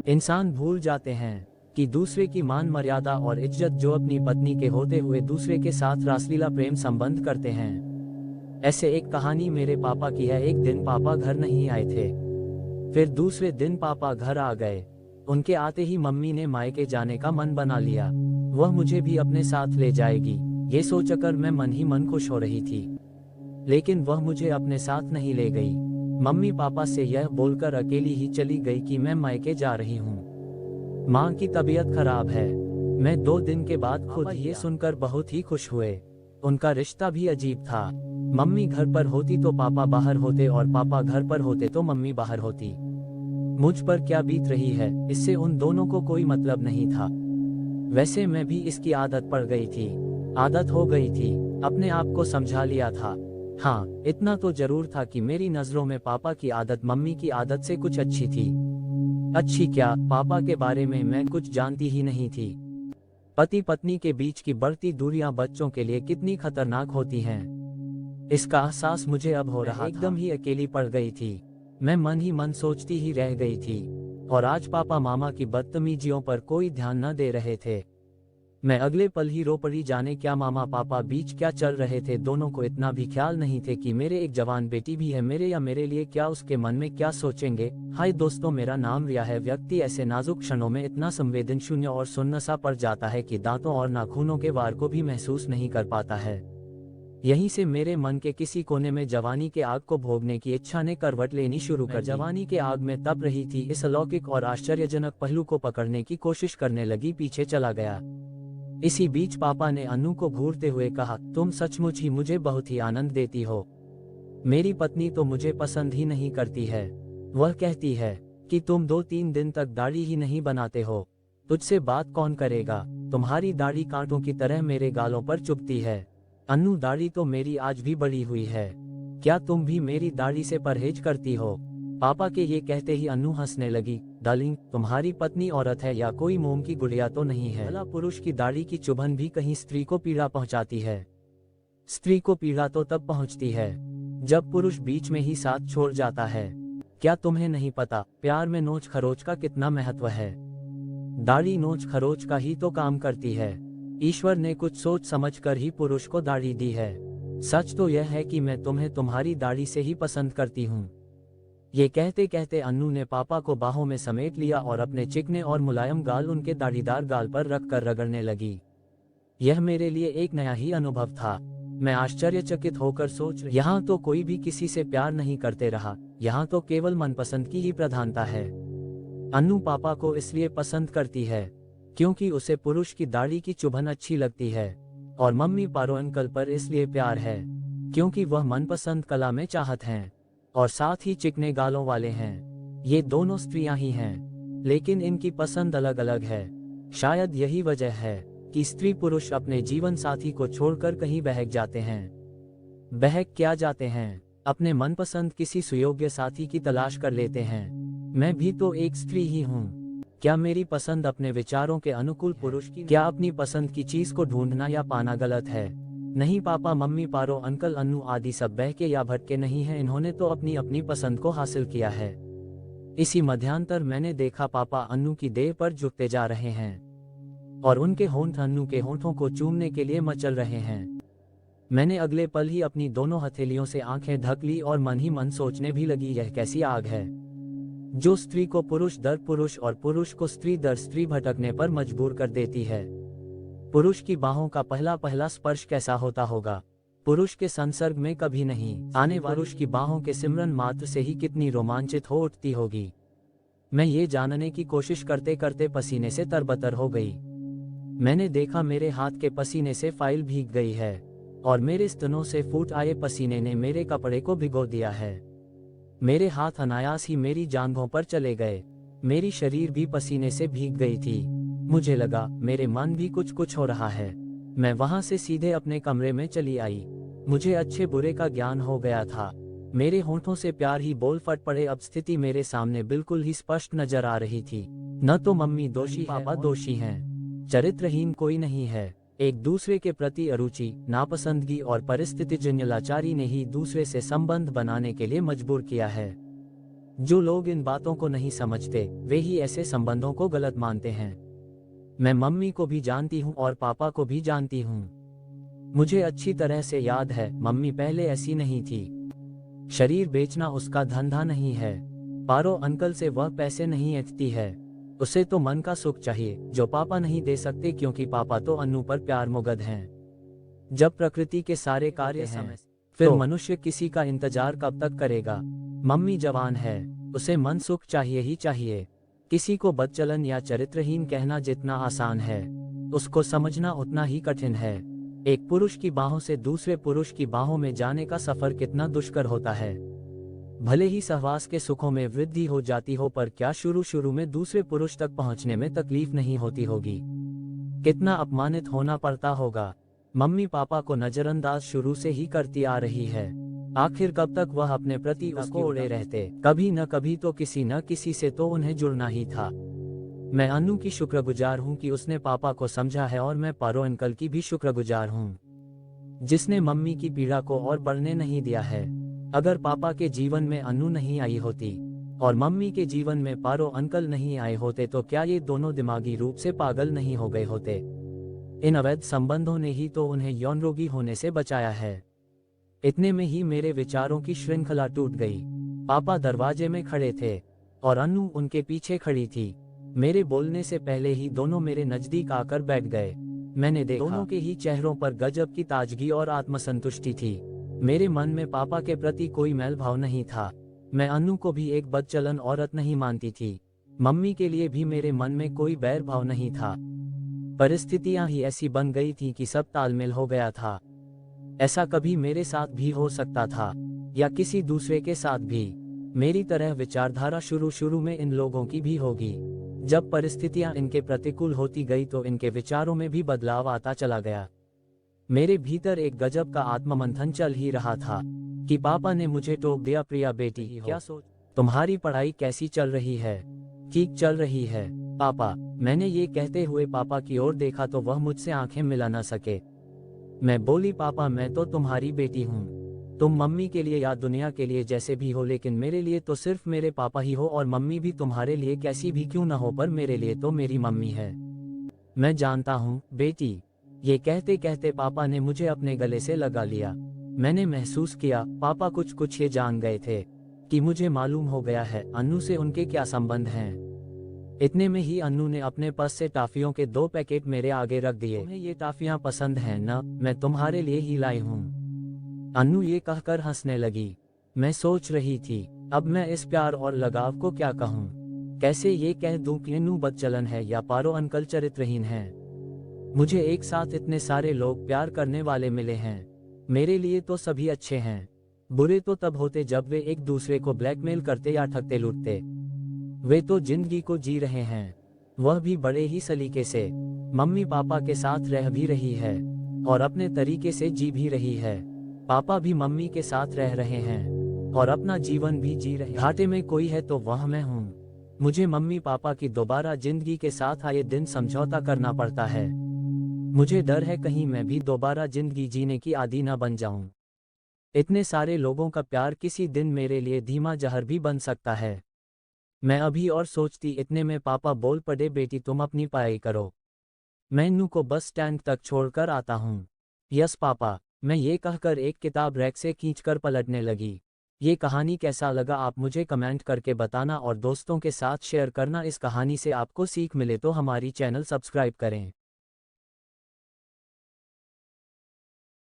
इंसान भूल जाते हैं कि दूसरे की मान मर्यादा और इज्जत, जो अपनी पत्नी के होते हुए दूसरे के साथ रासलीला प्रेम संबंध करते हैं। ऐसे एक कहानी मेरे पापा की है। एक दिन पापा घर नहीं आए थे। फिर दूसरे दिन पापा घर आ गए। उनके आते ही मम्मी ने मायके जाने का मन बना लिया। वह मुझे भी अपने साथ ले जाएगी, ये सोचकर मैं मन ही मन खुश हो रही थी। लेकिन वह मुझे अपने साथ नहीं ले गई। मम्मी पापा से यह बोलकर अकेली ही चली गई कि मैं मायके जा रही हूँ, माँ की तबीयत खराब है। मैं 2 दिन के बाद खुद ये सुनकर बहुत ही खुश हुए। उनका रिश्ता भी अजीब था। मम्मी घर पर होती तो पापा बाहर होते, और पापा घर पर होते तो मम्मी बाहर होती। मुझ पर क्या बीत रही है, इससे उन दोनों को कोई मतलब नहीं था। वैसे मैं भी इसकी आदत पड़ गई थी, आदत हो गई थी। अपने आप को समझा लिया था। हाँ, इतना तो जरूर था कि मेरी नजरों में पापा की आदत मम्मी की आदत से कुछ अच्छी थी। अच्छी क्या, पापा के बारे में मैं कुछ जानती ही नहीं थी। पति पत्नी के बीच की बढ़ती दूरियां बच्चों के लिए कितनी खतरनाक होती हैं, इसका एहसास मुझे अब हो रहा था। एकदम ही अकेली पड़ गई थी। मैं मन ही मन सोचती ही रह गई थी। और आज पापा मामा की बदतमीजियों पर कोई ध्यान न दे रहे थे। मैं अगले पल ही रो पड़ी, जाने क्या मामा पापा बीच क्या चल रहे थे। दोनों को इतना भी ख्याल नहीं थे कि मेरे एक जवान बेटी भी है। मेरे या मेरे लिए क्या उसके मन में क्या सोचेंगे। हाय दोस्तों, मेरा नाम रिया है। व्यक्ति ऐसे नाजुक क्षणों में इतना संवेदनशून्य और सुन्न सा पड़ जाता है कि दांतों और नाखूनों के वार को भी महसूस नहीं कर पाता है। यहीं से मेरे मन के किसी कोने में जवानी के आग को भोगने की इच्छा ने करवट लेनी शुरू कर दी। जवानी के आग में तप रही थी। इस अलौकिक और आश्चर्यजनक पहलू को पकड़ने की कोशिश करने लगी, पीछे चला गया। इसी बीच पापा ने अनु को घूरते हुए कहा, तुम सचमुच ही मुझे बहुत ही आनंद देती हो। मेरी पत्नी तो मुझे पसंद ही नहीं करती है। वह कहती है कि तुम 2-3 दिन तक दाढ़ी ही नहीं बनाते हो। तुझसे बात कौन करेगा। तुम्हारी दाढ़ी कांटों की तरह मेरे गालों पर चुभती है। अनु, दाढ़ी तो मेरी आज भी बड़ी हुई है। क्या तुम भी मेरी दाढ़ी से परहेज करती हो। पापा के ये कहते ही अनु हंसने लगी। डार्लिंग, तुम्हारी पत्नी औरत है या कोई मोम की गुड़िया तो नहीं है। भला पुरुष की दाढ़ी की चुभन भी कहीं स्त्री को पीड़ा पहुंचाती है। स्त्री को पीड़ा तो तब पहुंचती है जब पुरुष बीच में ही साथ छोड़ जाता है। क्या तुम्हें नहीं पता, प्यार में नोच खरोच का कितना महत्व है। दाढ़ी नोच खरोच का ही तो काम करती है। ईश्वर ने कुछ सोच समझकर ही पुरुष को दाढ़ी दी है। सच तो यह है कि मैं तुम्हें तुम्हारी दाढ़ी से ही पसंद करती हूँ। ये कहते कहते अनु ने पापा को बाहों में समेट लिया और अपने चिकने और मुलायम गाल उनके दाढ़ीदार गाल पर रखकर रगड़ने लगी। यह मेरे लिए एक नया ही अनुभव था। मैं आश्चर्यचकित होकर सोच रही, यहाँ तो कोई भी किसी से प्यार नहीं करते रहा। यहाँ तो केवल मनपसंद की ही प्रधानता है। अनु पापा को इसलिए पसंद करती है क्योंकि उसे पुरुष की दाढ़ी की चुभन अच्छी लगती है, और मम्मी पारो अंकल पर इसलिए प्यार है क्योंकि वह मनपसंद कला में चाहत हैं और साथ ही चिकने गालों वाले हैं। ये दोनों स्त्रियां ही हैं, लेकिन इनकी पसंद अलग अलग है। शायद यही वजह है कि स्त्री पुरुष अपने जीवन साथी को छोड़कर कहीं बहक जाते हैं। बहक क्या जाते हैं, अपने मनपसंद किसी सुयोग्य साथी की तलाश कर लेते हैं। मैं भी तो एक स्त्री ही हूँ। क्या मेरी पसंद अपने विचारों के अनुकूल पुरुष की? क्या अपनी पसंद की चीज को ढूंढना या पाना गलत है? नहीं, पापा मम्मी पारो अंकल अनु आदि सब बहके या भटके नहीं हैं। इन्होंने तो अपनी अपनी पसंद को हासिल किया है। इसी मध्यांतर मैंने देखा पापा अनु की देह पर झुकते जा रहे हैं और उनके होंठ अनु के होंठों को चूमने के लिए मचल रहे हैं। मैंने अगले पल ही अपनी दोनों हथेलियों से आंखें ढक ली और मन ही मन सोचने भी लगी, यह कैसी आग है जो स्त्री को पुरुष दर पुरुष और पुरुष को स्त्री दर स्त्री भटकने पर मजबूर कर देती है। पुरुष की बाहों का पहला पहला स्पर्श कैसा होता होगा, पुरुष के संसर्ग में कभी नहीं आने वाली पुरुष की बाहों के सिमरन मात्र से ही कितनी रोमांचित हो उठती होगी। मैं ये जानने की कोशिश करते करते पसीने से तरबतर हो गई। मैंने देखा मेरे हाथ के पसीने से फाइल भीग गई है और मेरे स्तनों से फूट आए पसीने ने मेरे कपड़े को भिगो दिया है। मेरे हाथ अनायास ही मेरी जांघों पर चले गए। मेरी शरीर भी पसीने से भीग गई थी। मुझे लगा मेरे मन भी कुछ कुछ हो रहा है। मैं वहां से सीधे अपने कमरे में चली आई। मुझे अच्छे बुरे का ज्ञान हो गया था। मेरे होंठों से प्यार ही बोल फट पड़े। अब स्थिति मेरे सामने बिल्कुल ही स्पष्ट नजर आ रही थी। न तो मम्मी दोषी, पापा दोषी हैं। चरित्रहीन कोई नहीं है। एक दूसरे के प्रति अरुचि, नापसंदगी और परिस्थितिजन्य लाचारी ने ही दूसरे से संबंध बनाने के लिए मजबूर किया है। जो लोग इन बातों को नहीं समझते वे ही ऐसे संबंधों को गलत मानते हैं। मैं मम्मी को भी जानती हूँ और पापा को भी जानती हूँ। मुझे अच्छी तरह से याद है मम्मी पहले ऐसी नहीं थी। शरीर बेचना उसका धंधा नहीं है। पारो अंकल से वह पैसे नहीं ऐंठती है। उसे तो मन का सुख चाहिए जो पापा नहीं दे सकते, क्योंकि पापा तो अन्नू पर प्यार मुगद हैं। जब प्रकृति के सारे कार्य समय फिर मनुष्य किसी का इंतजार कब तक करेगा। मम्मी जवान है, उसे मन सुख चाहिए ही चाहिए। किसी को बदचलन या चरित्रहीन कहना जितना आसान है, उसको समझना उतना ही कठिन है। एक पुरुष की बाहों से दूसरे पुरुष की बाहों में जाने का सफर कितना दुष्कर होता है। भले ही सहवास के सुखों में वृद्धि हो जाती हो, पर क्या शुरू में दूसरे पुरुष तक पहुंचने में तकलीफ नहीं होती होगी। कितना अपमानित होना पड़ता होगा। मम्मी पापा को नजरअंदाज शुरू से ही करती आ रही है। आखिर कब तक वह अपने प्रति उसको उड़े रहते। कभी न कभी तो किसी न किसी से तो उन्हें जुड़ना ही था। मैं अन्नू की शुक्रगुजार हूँ कि उसने पापा को समझा है, और मैं पारो अंकल की भी शुक्रगुजार हूँ जिसने मम्मी की पीड़ा को और बढ़ने नहीं दिया है। अगर पापा के जीवन में अन्नू नहीं आई होती और मम्मी के जीवन में पारो अंकल नहीं आए होते, तो क्या ये दोनों दिमागी रूप से पागल नहीं हो गए होते। इन अवैध संबंधों ने ही तो उन्हें यौन रोगी होने से बचाया है। इतने में ही मेरे विचारों की श्रृंखला टूट गई। पापा दरवाजे में खड़े थे और अन्नू उनके पीछे खड़ी थी। मेरे बोलने से पहले ही दोनों मेरे नजदीक आकर बैठ गए। मैंने देखा दोनों के ही चेहरों पर गजब की ताजगी और आत्मसंतुष्टि थी। मेरे मन में पापा के प्रति कोई मैल भाव नहीं था। मैं अन्नू को भी एक बदचलन औरत नहीं मानती थी। मम्मी के लिए भी मेरे मन में कोई बैर भाव नहीं था। परिस्थितियां ही ऐसी बन गई थी कि सब तालमेल हो गया था। ऐसा कभी मेरे साथ भी हो सकता था या किसी दूसरे के साथ भी। मेरी तरह विचारधारा शुरू में इन लोगों की भी होगी। जब परिस्थितियां इनके प्रतिकूल होती गई तो इनके विचारों में भी बदलाव आता चला गया। मेरे भीतर एक गजब का आत्ममंथन चल ही रहा था कि पापा ने मुझे टोक दिया, प्रिया बेटी क्या सोच, तुम्हारी पढ़ाई कैसी चल रही है? ठीक चल रही है पापा। मैंने ये कहते हुए पापा की ओर देखा तो वह मुझसे आंखें मिला न सके। मैं बोली, पापा मैं तो तुम्हारी बेटी हूँ। तुम मम्मी के लिए या दुनिया के लिए जैसे भी हो, लेकिन मेरे लिए तो सिर्फ मेरे पापा ही हो, और मम्मी भी तुम्हारे लिए कैसी भी क्यों न हो, पर मेरे लिए तो मेरी मम्मी है। मैं जानता हूँ बेटी। ये कहते कहते पापा ने मुझे अपने गले से लगा लिया। मैंने महसूस किया पापा कुछ ये जान गए थे कि मुझे मालूम हो गया है अन्नू से उनके क्या संबंध हैं। इतने में ही अन्नू ने अपने पर्स से टॉफियों के 2 पैकेट मेरे आगे रख दिए। तुम्हें ये टॉफियां पसंद हैं ना? मैं तुम्हारे लिए ही लाई हूँ। अन्नू ये कहकर हंसने लगी। मैं सोच रही थी अब मैं इस प्यार और लगाव को क्या कहूँ। कैसे ये कह दूं कि अन्नू बदचलन है या पारो अंकल चरित्रहीन है। मुझे एक साथ इतने सारे लोग प्यार करने वाले मिले हैं। मेरे लिए तो सभी अच्छे हैं। बुरे तो तब होते जब वे एक दूसरे को ब्लैकमेल करते या ठगते लूटते। वे तो जिंदगी को जी रहे हैं, वह भी बड़े ही सलीके से। मम्मी पापा के साथ रह भी रही है और अपने तरीके से जी भी रही है। पापा भी मम्मी के साथ रह रहे हैं और अपना जीवन भी जी रहे हैं। घाटे में कोई है तो वह मैं हूँ। मुझे मम्मी पापा की दोबारा जिंदगी के साथ आए दिन समझौता करना पड़ता है। मुझे डर है कहीं मैं भी दोबारा जिंदगी जीने की आदी न बन जाऊं। इतने सारे लोगों का प्यार किसी दिन मेरे लिए धीमा जहर भी बन सकता है। मैं अभी और सोचती, इतने में पापा बोल पड़े, बेटी तुम अपनी पढ़ाई करो, मैं अन्नू को बस स्टैंड तक छोड़कर आता हूँ। Yes papa. मैं ये कहकर एक किताब रैक से खींचकर पलटने लगी। ये कहानी कैसा लगा आप मुझे कमेंट करके बताना और दोस्तों के साथ शेयर करना। इस कहानी से आपको सीख मिले तो हमारी चैनल सब्सक्राइब करें।